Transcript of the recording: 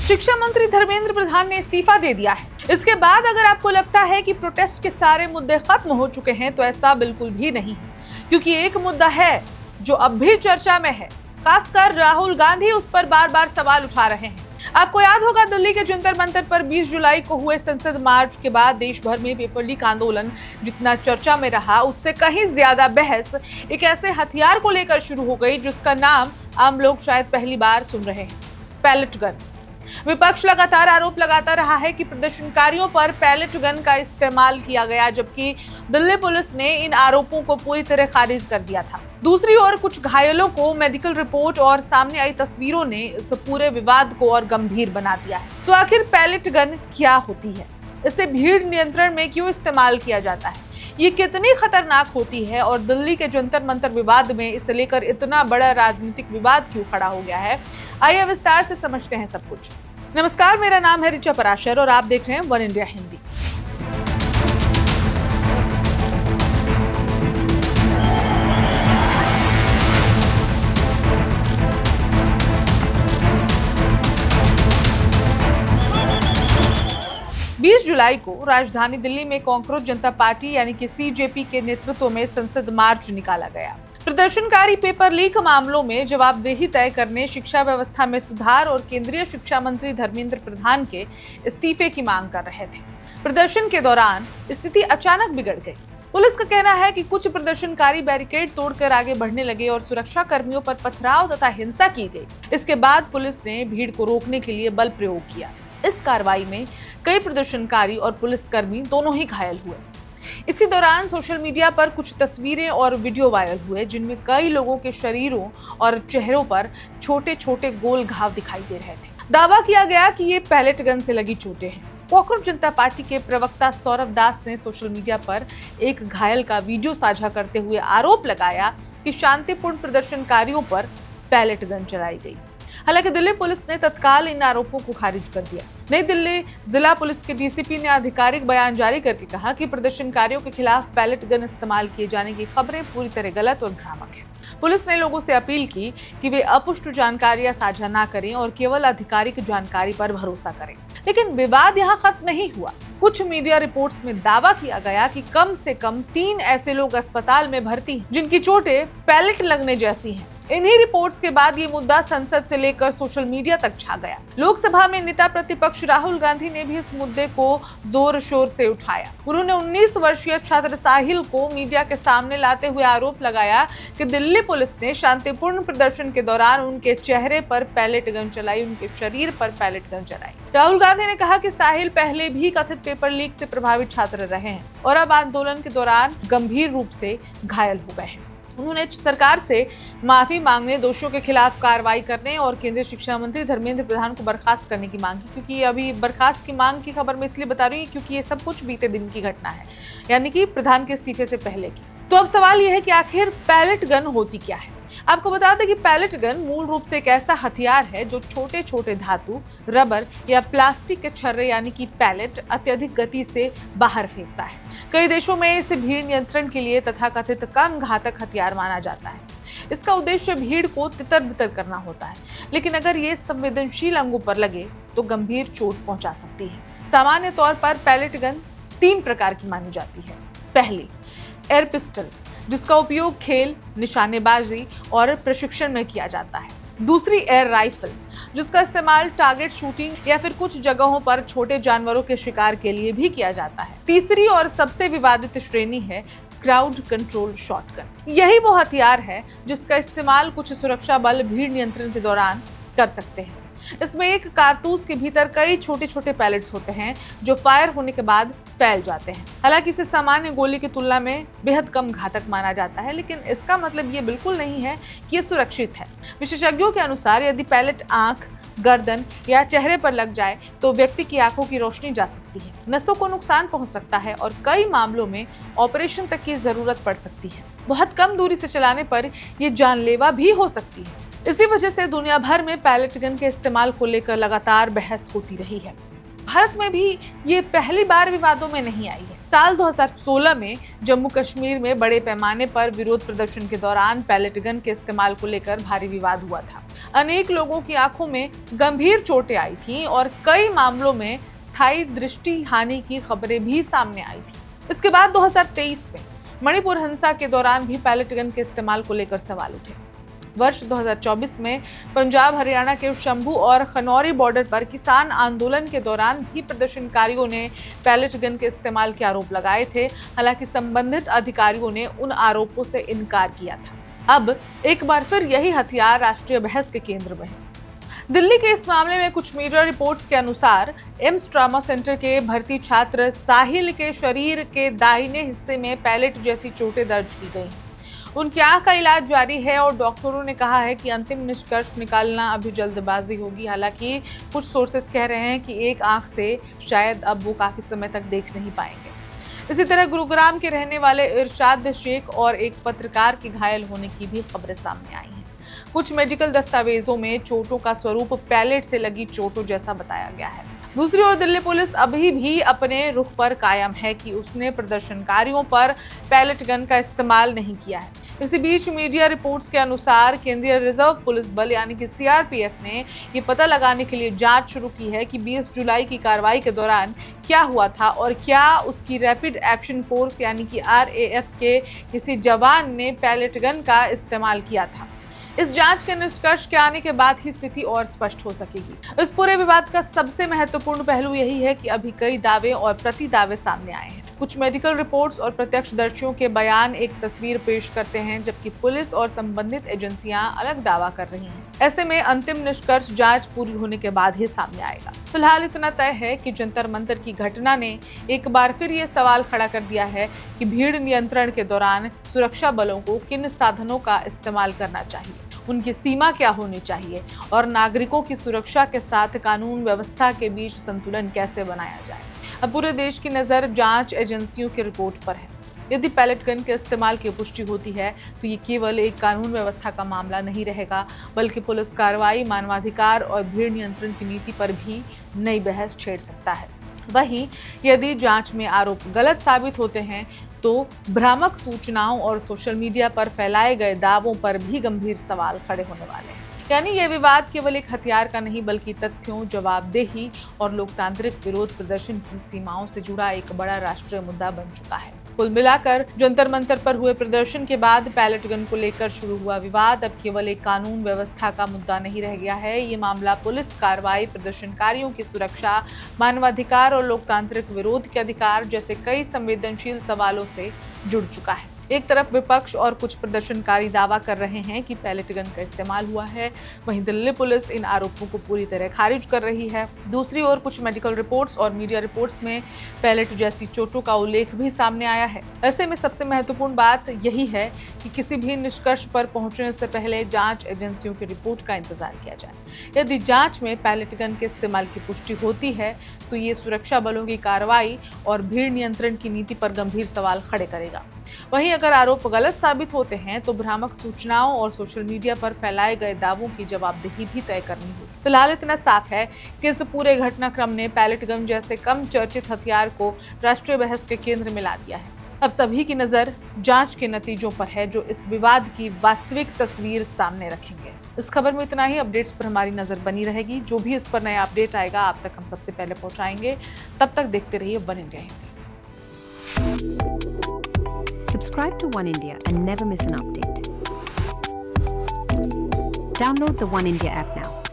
शिक्षा मंत्री धर्मेंद्र प्रधान ने इस्तीफा दे दिया है। इसके बाद अगर आपको लगता है कि प्रोटेस्ट के सारे मुद्दे खत्म हो चुके हैं, तो ऐसा बिल्कुल भी नहीं है, क्योंकि एक मुद्दा है जो अब भी चर्चा में है। खासकर राहुल गांधी उस पर बार बार सवाल उठा रहे हैं। आपको याद होगा, दिल्ली के जंतर मंतर पर 20 जुलाई को हुए संसद मार्च के बाद देश भर में पेपर लीक आंदोलन जितना चर्चा में रहा, उससे कहीं ज्यादा बहस एक ऐसे हथियार को लेकर शुरू हो गई जिसका नाम आम लोग शायद पहली बार सुन रहे हैं, पैलेट गन। विपक्ष लगातार आरोप लगाता रहा है कि प्रदर्शनकारियों पर पैलेट गन का इस्तेमाल किया गया, जबकि दिल्ली पुलिस ने इन आरोपों को पूरी तरह खारिज कर दिया था। दूसरी ओर कुछ घायलों को मेडिकल रिपोर्ट और सामने आई तस्वीरों ने इस पूरे विवाद को और गंभीर बना दिया है। तो आखिर पैलेट गन क्या होती है? इसे भीड़ नियंत्रण में क्यों इस्तेमाल किया जाता है? ये कितनी खतरनाक होती है और दिल्ली के जंतर मंतर विवाद में इसे लेकर इतना बड़ा राजनीतिक विवाद क्यों खड़ा हो गया है? आइए विस्तार से समझते हैं सब कुछ। नमस्कार, मेरा नाम है ऋचा पराशर और आप देख रहे हैं वन इंडिया हिंदी। बीस जुलाई को राजधानी दिल्ली में कांग्रेस जनता पार्टी यानी कि सीजेपी के नेतृत्व में संसद मार्च निकाला गया। प्रदर्शनकारी पेपर लीक मामलों में जवाबदेही तय करने, शिक्षा व्यवस्था में सुधार और केंद्रीय शिक्षा मंत्री धर्मेंद्र प्रधान के इस्तीफे की मांग कर रहे थे। प्रदर्शन के दौरान स्थिति अचानक बिगड़ गई। पुलिस का कहना है कि कुछ प्रदर्शनकारी बैरिकेड तोड़कर आगे बढ़ने लगे और सुरक्षा कर्मियों पर पथराव तथा हिंसा की गई। इसके बाद पुलिस ने भीड़ को रोकने के लिए बल प्रयोग किया। इस कार्रवाई में कई प्रदर्शनकारी और पुलिसकर्मी दोनों ही घायल हुए। इसी दौरान सोशल मीडिया पर कुछ तस्वीरें और वीडियो वायरल हुए, जिनमें कई लोगों के शरीरों और चेहरों पर छोटे छोटे गोल घाव दिखाई दे रहे थे। दावा किया गया कि ये पैलेट गन से लगी चोटें हैं। कांग्रेस जनता पार्टी के प्रवक्ता सौरभ दास ने सोशल मीडिया पर एक घायल का वीडियो साझा करते हुए आरोप लगाया कि शांतिपूर्ण प्रदर्शनकारियों पर पैलेट गन चलाई गई। हालांकि दिल्ली पुलिस ने तत्काल इन आरोपों को खारिज कर दिया। नई दिल्ली जिला पुलिस के डीसीपी ने आधिकारिक बयान जारी करके कहा कि प्रदर्शनकारियों के खिलाफ पैलेट गन इस्तेमाल किए जाने की खबरें पूरी तरह गलत और भ्रामक हैं। पुलिस ने लोगों से अपील की कि वे अपुष्ट जानकारियां साझा न करें और केवल आधिकारिक जानकारी पर भरोसा करें। लेकिन विवाद यहाँ खत्म नहीं हुआ। कुछ मीडिया रिपोर्ट्स में दावा किया गया कि कम से कम 3 ऐसे लोग अस्पताल में भर्ती हैं जिनकी चोटें पैलेट लगने जैसी हैं। इन्हीं रिपोर्ट्स के बाद ये मुद्दा संसद से लेकर सोशल मीडिया तक छा गया। लोकसभा में नेता प्रतिपक्ष राहुल गांधी ने भी इस मुद्दे को जोर शोर से उठाया। उन्होंने 19 वर्षीय छात्र साहिल को मीडिया के सामने लाते हुए आरोप लगाया कि दिल्ली पुलिस ने शांतिपूर्ण प्रदर्शन के दौरान उनके चेहरे पर पैलेट गन चलाई, उनके शरीर पर पैलेट गन चलाई। राहुल गांधी ने कहा कि साहिल पहले भी कथित पेपर लीक से प्रभावित छात्र रहे हैं और अब आंदोलन के दौरान गंभीर रूप से घायल हो गए हैं। उन्होंने सरकार से माफी मांगने, दोषियों के खिलाफ कार्रवाई करने और केंद्रीय शिक्षा मंत्री धर्मेंद्र प्रधान को बर्खास्त करने की मांग की। क्योंकि अभी बर्खास्त की मांग की खबर मैं इसलिए बता रही हूँ क्योंकि ये सब कुछ बीते दिन की घटना है, यानी कि प्रधान के इस्तीफे से पहले की। तो अब सवाल यह है कि आखिर पैलेट गन होती क्या है? आपको बता दें कि पैलेट गन मूल रूप से एक ऐसा हथियार है जो छोटे छोटे धातु, रबर या प्लास्टिक के छर्रे यानी कि पैलेट अत्यधिक गति से बाहर फेंकता है। कई देशों में इसे भीड़ नियंत्रण के लिए तथाकथित कम घातक हथियार माना जाता है। इसका उद्देश्य भीड़ को तितर बितर करना होता है, लेकिन अगर ये संवेदनशील अंगों पर लगे तो गंभीर चोट पहुंचा सकती है। सामान्य तौर पर पैलेट गन 3 प्रकार की मानी जाती है। पहली, एयर पिस्टल, जिसका उपयोग खेल, निशानेबाजी और प्रशिक्षण में किया जाता है। दूसरी, एयर राइफल, जिसका इस्तेमाल टारगेट शूटिंग या फिर कुछ जगहों पर छोटे जानवरों के शिकार के लिए भी किया जाता है। तीसरी और सबसे विवादित श्रेणी है क्राउड कंट्रोल शॉटगन। यही वो हथियार है जिसका इस्तेमाल कुछ सुरक्षा बल भीड़ नियंत्रण के दौरान कर सकते हैं। इसमें एक कारतूस के भीतर कई छोटे छोटे पैलेट्स होते हैं जो फायर होने के बाद फैल जाते हैं। हालांकि इसे सामान्य गोली की तुलना में बेहद कम घातक माना जाता है, लेकिन इसका मतलब ये बिल्कुल नहीं है कि ये सुरक्षित है। विशेषज्ञों के अनुसार यदि पैलेट आंख, गर्दन या चेहरे पर लग जाए तो व्यक्ति की आंखों की रोशनी जा सकती है, नसों को नुकसान पहुंच सकता है और कई मामलों में ऑपरेशन तक की जरूरत पड़ सकती है। बहुत कम दूरी से चलाने पर यह जानलेवा भी हो सकती है। इसी वजह से दुनिया भर में पैलेट गन के इस्तेमाल को लेकर लगातार बहस होती रही है। भारत में भी ये पहली बार विवादों में नहीं आई है। साल 2016 में जम्मू कश्मीर में बड़े पैमाने पर विरोध प्रदर्शन के दौरान पैलेट गन के इस्तेमाल को लेकर भारी विवाद हुआ था। अनेक लोगों की आंखों में गंभीर चोटें आई थीं और कई मामलों में स्थायी दृष्टि हानि की खबरें भी सामने आई थी। इसके बाद 2023 में मणिपुर हिंसा के दौरान भी पैलेट गन के इस्तेमाल को लेकर सवाल उठे। वर्ष 2024 में पंजाब हरियाणा के शंभू और खनौरी बॉर्डर पर किसान आंदोलन के दौरान भी प्रदर्शनकारियों ने पैलेट गन के इस्तेमाल के आरोप लगाए थे। हालांकि संबंधित अधिकारियों ने उन आरोपों से इनकार किया था। अब एक बार फिर यही हथियार राष्ट्रीय बहस के केंद्र में है। दिल्ली के इस मामले में कुछ मीडिया रिपोर्ट्स के अनुसार एम्स ट्रॉमा सेंटर के भर्ती छात्र साहिल के शरीर के दाहिने हिस्से में पैलेट जैसी चोटें दर्ज की गई। उनकी आंख का इलाज जारी है और डॉक्टरों ने कहा है कि अंतिम निष्कर्ष निकालना अभी जल्दबाजी होगी। हालांकि कुछ सोर्सेस कह रहे हैं कि एक आंख से शायद अब वो काफी समय तक देख नहीं पाएंगे। इसी तरह गुरुग्राम के रहने वाले इरशाद शेख और एक पत्रकार के घायल होने की भी खबरें सामने आई हैं। कुछ मेडिकल दस्तावेजों में चोटों का स्वरूप पैलेट से लगी चोटों जैसा बताया गया है। दूसरी ओर दिल्ली पुलिस अभी भी अपने रुख पर कायम है कि उसने प्रदर्शनकारियों पर पैलेट गन का इस्तेमाल नहीं किया है। इसी बीच मीडिया रिपोर्ट्स के अनुसार केंद्रीय रिजर्व पुलिस बल यानी कि सीआरपीएफ ने ये पता लगाने के लिए जांच शुरू की है कि 20 जुलाई की कार्रवाई के दौरान क्या हुआ था और क्या उसकी रैपिड एक्शन फोर्स यानी कि आरएएफ के किसी जवान ने पैलेट गन का इस्तेमाल किया था। इस जांच के निष्कर्ष के आने के बाद ही स्थिति और स्पष्ट हो सकेगी। इस पूरे विवाद का सबसे महत्वपूर्ण पहलू यही है कि अभी कई दावे और प्रति दावे सामने आए हैं। कुछ मेडिकल रिपोर्ट्स और प्रत्यक्षदर्शियों के बयान एक तस्वीर पेश करते हैं, जबकि पुलिस और संबंधित एजेंसियां अलग दावा कर रही हैं। ऐसे में अंतिम निष्कर्ष जांच पूरी होने के बाद ही सामने आएगा। फिलहाल इतना तय है कि जंतर मंतर की घटना ने एक बार फिर ये सवाल खड़ा कर दिया है कि भीड़ नियंत्रण के दौरान सुरक्षा बलों को किन साधनों का इस्तेमाल करना चाहिए, उनकी सीमा क्या होनी चाहिए और नागरिकों की सुरक्षा के साथ कानून व्यवस्था के बीच संतुलन कैसे बनाया जाए। अब पूरे देश की नज़र जांच एजेंसियों की रिपोर्ट पर है। यदि पैलेट गन के इस्तेमाल की पुष्टि होती है तो ये केवल एक कानून व्यवस्था का मामला नहीं रहेगा, बल्कि पुलिस कार्रवाई, मानवाधिकार और भीड़ नियंत्रण की नीति पर भी नई बहस छेड़ सकता है। वहीं यदि जांच में आरोप गलत साबित होते हैं तो भ्रामक सूचनाओं और सोशल मीडिया पर फैलाए गए दावों पर भी गंभीर सवाल खड़े होने वाले हैं। यानी यह विवाद केवल एक हथियार का नहीं, बल्कि तथ्यों, जवाबदेही और लोकतांत्रिक विरोध प्रदर्शन की सीमाओं से जुड़ा एक बड़ा राष्ट्रीय मुद्दा बन चुका है। कुल मिलाकर जंतर मंतर पर हुए प्रदर्शन के बाद पैलेट गन को लेकर शुरू हुआ विवाद अब केवल एक कानून व्यवस्था का मुद्दा नहीं रह गया है। ये मामला पुलिस कार्रवाई, प्रदर्शनकारियों की सुरक्षा, मानवाधिकार और लोकतांत्रिक विरोध के अधिकार जैसे कई संवेदनशील सवालों से जुड़ चुका है। एक तरफ विपक्ष और कुछ प्रदर्शनकारी दावा कर रहे हैं कि पैलेट गन का इस्तेमाल हुआ है, वहीं दिल्ली पुलिस इन आरोपों को पूरी तरह खारिज कर रही है। दूसरी ओर कुछ मेडिकल रिपोर्ट्स और मीडिया रिपोर्ट्स में पैलेट जैसी चोटों का उल्लेख भी सामने आया है। ऐसे में सबसे महत्वपूर्ण बात यही है कि किसी भी निष्कर्ष पर पहुंचने से पहले जांच एजेंसियों की रिपोर्ट का इंतजार किया जाए। यदि जांच में पैलेट गन के इस्तेमाल की पुष्टि होती है तो ये सुरक्षा बलों की कार्रवाई और भीड़ नियंत्रण की नीति पर गंभीर सवाल खड़े करेगा। वहीं अगर आरोप गलत साबित होते हैं तो भ्रामक सूचनाओं और सोशल मीडिया पर फैलाए गए दावों की जवाबदेही भी तय करनी होगी। फिलहाल इतना साफ है कि इस पूरे घटनाक्रम ने पैलेट गन जैसे कम चर्चित हथियार को राष्ट्रीय बहस के केंद्र में ला दिया है। अब सभी की नजर जांच के नतीजों पर है, जो इस विवाद की वास्तविक तस्वीर सामने रखेंगे। इस खबर में इतना ही। अपडेट्स पर हमारी नजर बनी रहेगी। जो भी इस पर नया अपडेट आएगा आप तक हम सबसे पहले पहुंचाएंगे। तब तक देखते रहिए one India Hindi. Subscribe to One India and never miss an update. Download the One India app now.